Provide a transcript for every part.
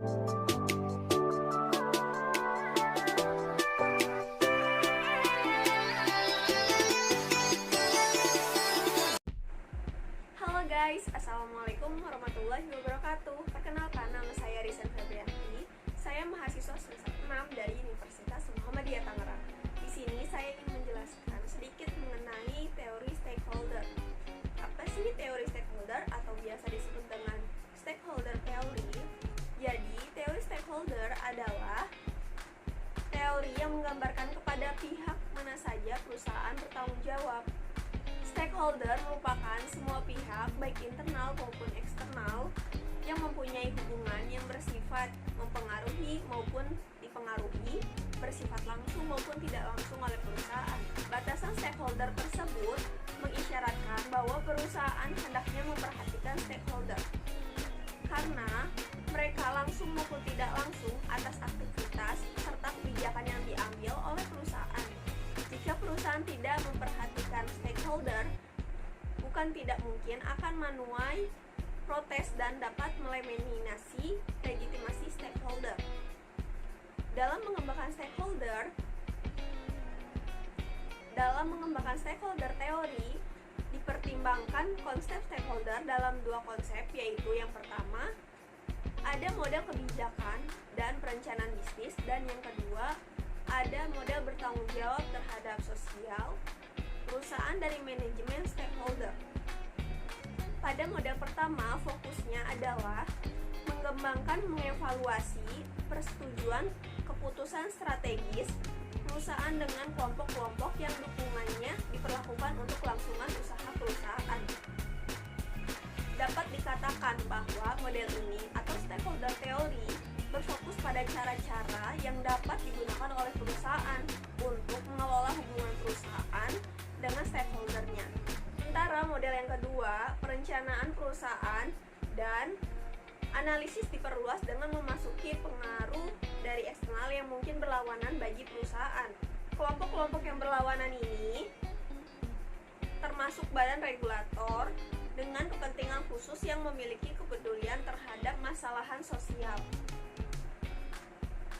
Halo guys, assalamualaikum warahmatullahi wabarakatuh. Perkenalkan, nama saya Risan Febrianti. Saya mahasiswa semester 6 dari Universitas Muhammadiyah Tangerang. Di sini saya ingin menjelaskan sedikit mengenai teori stakeholder. Apa sih teori stakeholder atau biasa disebut dengan stakeholder theory? Jadi, teori stakeholder adalah teori yang menggambarkan kepada pihak mana saja perusahaan bertanggung jawab. Stakeholder merupakan semua pihak, baik internal maupun eksternal, yang mempunyai hubungan yang bersifat mempengaruhi maupun dipengaruhi, bersifat langsung maupun tidak langsung oleh perusahaan. Batasan stakeholder tersebut mengisyaratkan bahwa perusahaan hendaknya memperhatikan stakeholder, karena mereka langsung maupun tidak langsung atas aktivitas serta kebijakan yang diambil oleh perusahaan. Jika perusahaan tidak memperhatikan stakeholder, bukan tidak mungkin akan menuai protes dan dapat melegitimasi legitimasi stakeholder. Dalam mengembangkan stakeholder teori, dipertimbangkan konsep stakeholder dalam dua konsep, yaitu yang pertama, ada model kebijakan dan perencanaan bisnis, dan yang kedua, ada model bertanggung jawab terhadap sosial perusahaan dari manajemen stakeholder. Pada model pertama, fokusnya adalah mengembangkan mengevaluasi persetujuan keputusan strategis perusahaan dengan kelompok-kelompok yang dukungannya diperlakukan untuk kelangsungan usaha perusahaan. Dapat dikatakan bahwa model ini atau stakeholder theory berfokus pada cara-cara yang dapat digunakan oleh perusahaan untuk mengelola hubungan perusahaan dengan stakeholdernya. Sementara model yang kedua, perencanaan perusahaan dan analisis diperluas dengan memasuki pengaruh dari eksternal yang mungkin berlawanan bagi perusahaan. Kelompok-kelompok yang berlawanan ini termasuk badan regulator dengan kepentingan khusus yang memiliki kepedulian terhadap masalahan sosial.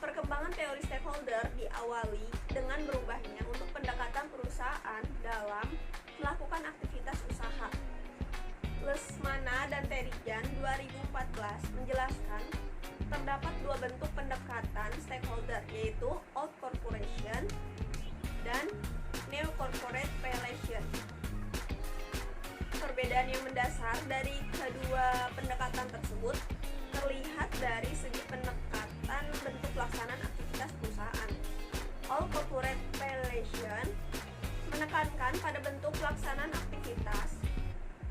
Perkembangan teori stakeholder diawali dengan berubahnya untuk pendekatan perusahaan dalam melakukan aktivitas usaha. Lesmana dan Terijan 2014 menjelaskan terdapat dua bentuk pendekatan stakeholder, yaitu old corporation dan new corporate relation. Perbedaan yang mendasar dari kedua pendekatan tersebut terlihat dari segi pendekatan bentuk pelaksanaan aktivitas perusahaan. All corporate relation menekankan pada bentuk pelaksanaan aktivitas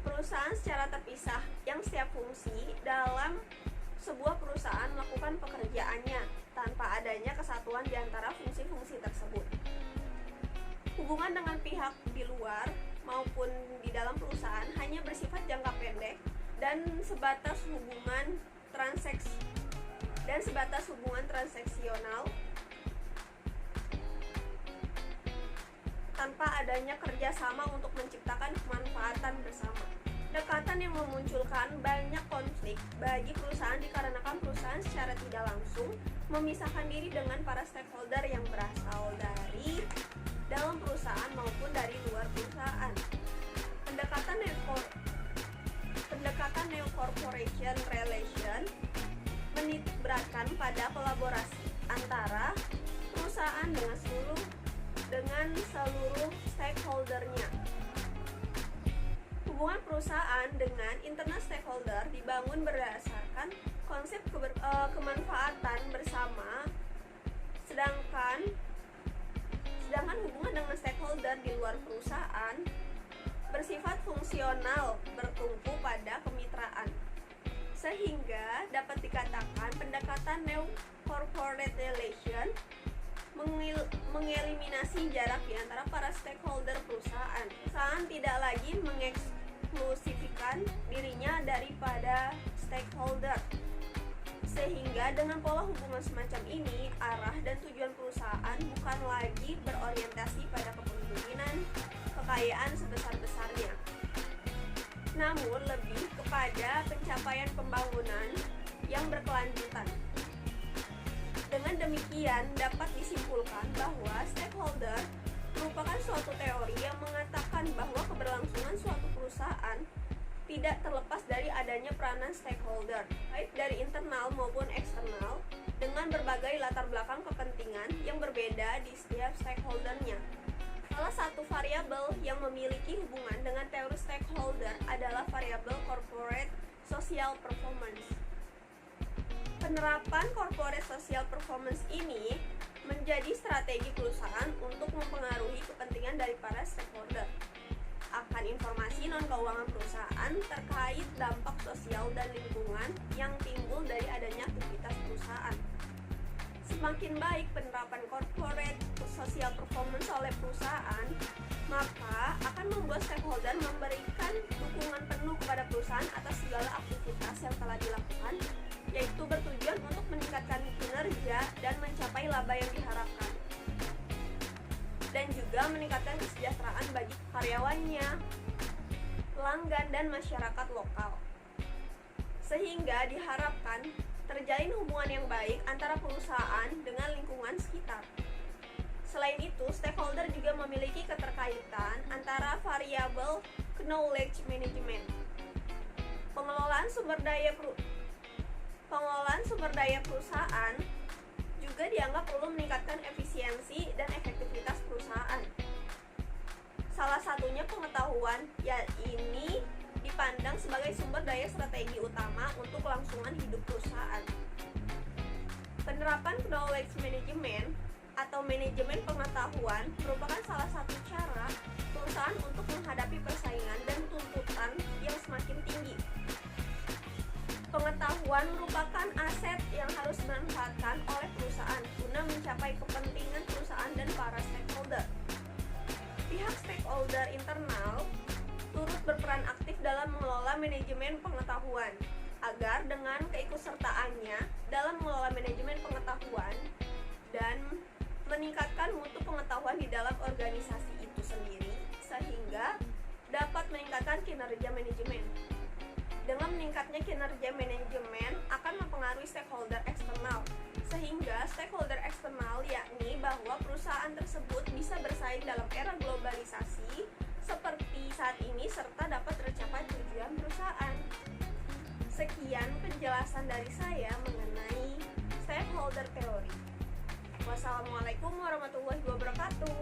perusahaan secara terpisah yang setiap fungsi dalam sebuah perusahaan melakukan pekerjaannya tanpa adanya kesatuan di antara fungsi-fungsi tersebut. Hubungan dengan pihak di luar maupun di dalam perusahaan hanya bersifat jangka pendek dan sebatas hubungan transaksional tanpa adanya kerjasama untuk menciptakan kemanfaatan bersama. Pendekatan yang memunculkan banyak konflik bagi perusahaan dikarenakan perusahaan secara tidak langsung memisahkan diri dengan para stakeholder yang berasal dari dalam perusahaan maupun dari luar perusahaan. Pendekatan Neo Corporation Relation menitik beratkan pada kolaborasi antara perusahaan dengan seluruh stakeholdernya. Hubungan perusahaan dengan internal stakeholder dibangun berdasarkan konsep kemanfaatan bersama, sedangkan hubungan dengan stakeholder di luar perusahaan bersifat fungsional, bertumpu pada kemitraan. Sehingga dapat dikatakan pendekatan New Corporate Relation mengeliminasi jarak di antara para stakeholder perusahaan. Perusahaan tidak lagi mengeksklusifkan dirinya daripada stakeholder. Sehingga dengan pola hubungan semacam ini, arah dan tujuan perusahaan bukan lagi berorientasi pada kepemimpinan kekayaan sebesar-besarnya, namun lebih kepada pencapaian pembangunan yang berkelanjutan. demikian, dapat disimpulkan bahwa stakeholder merupakan suatu teori yang mengatakan bahwa keberlangsungan suatu perusahaan tidak terlepas dari adanya peranan stakeholder, baik dari internal maupun eksternal, dengan berbagai latar belakang kepentingan yang berbeda di setiap stakeholdernya. Salah satu variabel yang memiliki hubungan dengan teori stakeholder adalah variabel corporate social performance. Penerapan corporate social performance ini menjadi strategi perusahaan untuk mempengaruhi kepentingan dari para stakeholder akan informasi non-keuangan perusahaan terkait dampak sosial dan lingkungan yang timbul dari adanya aktivitas perusahaan. Semakin baik penerapan corporate social performance oleh perusahaan, maka akan membuat stakeholder memberikan dukungan penuh kepada perusahaan atas segala aktivitas yang telah dilakukan, yaitu bertujuan untuk meningkatkan kinerja dan mencapai laba yang diharapkan, dan juga meningkatkan kesejahteraan bagi karyawannya, pelanggan, dan masyarakat lokal. Sehingga diharapkan terjalin hubungan yang baik antara perusahaan dengan lingkungan sekitar. Selain itu, stakeholder juga memiliki keterkaitan antara variabel knowledge management. Pengelolaan sumber daya perusahaan juga dianggap perlu meningkatkan efisiensi dan efektivitas perusahaan. Salah satunya pengetahuan, ini dipandang sebagai sumber daya strategi utama untuk kelangsungan hidup perusahaan. Penerapan knowledge management atau manajemen pengetahuan merupakan salah satu cara perusahaan untuk menghadapi persaingan dan tuntutan yang semakin tinggi. Pengetahuan merupakan aset yang harus dimanfaatkan oleh perusahaan guna mencapai kepentingan perusahaan dan para stakeholder. Pihak stakeholder internal turut berperan aktif dalam mengelola manajemen pengetahuan, agar dengan keikutsertaannya dalam mengelola manajemen pengetahuan dan meningkatkan mutu pengetahuan di dalam organisasi itu sendiri, sehingga dapat meningkatkan kinerja manajemen. Dengan meningkatnya kinerja manajemen akan mempengaruhi stakeholder eksternal, sehingga stakeholder eksternal yakni bahwa perusahaan tersebut bisa bersaing dalam era globalisasi seperti saat ini serta dapat tercapai tujuan perusahaan. Sekian penjelasan dari saya mengenai stakeholder theory. Wassalamualaikum warahmatullahi wabarakatuh.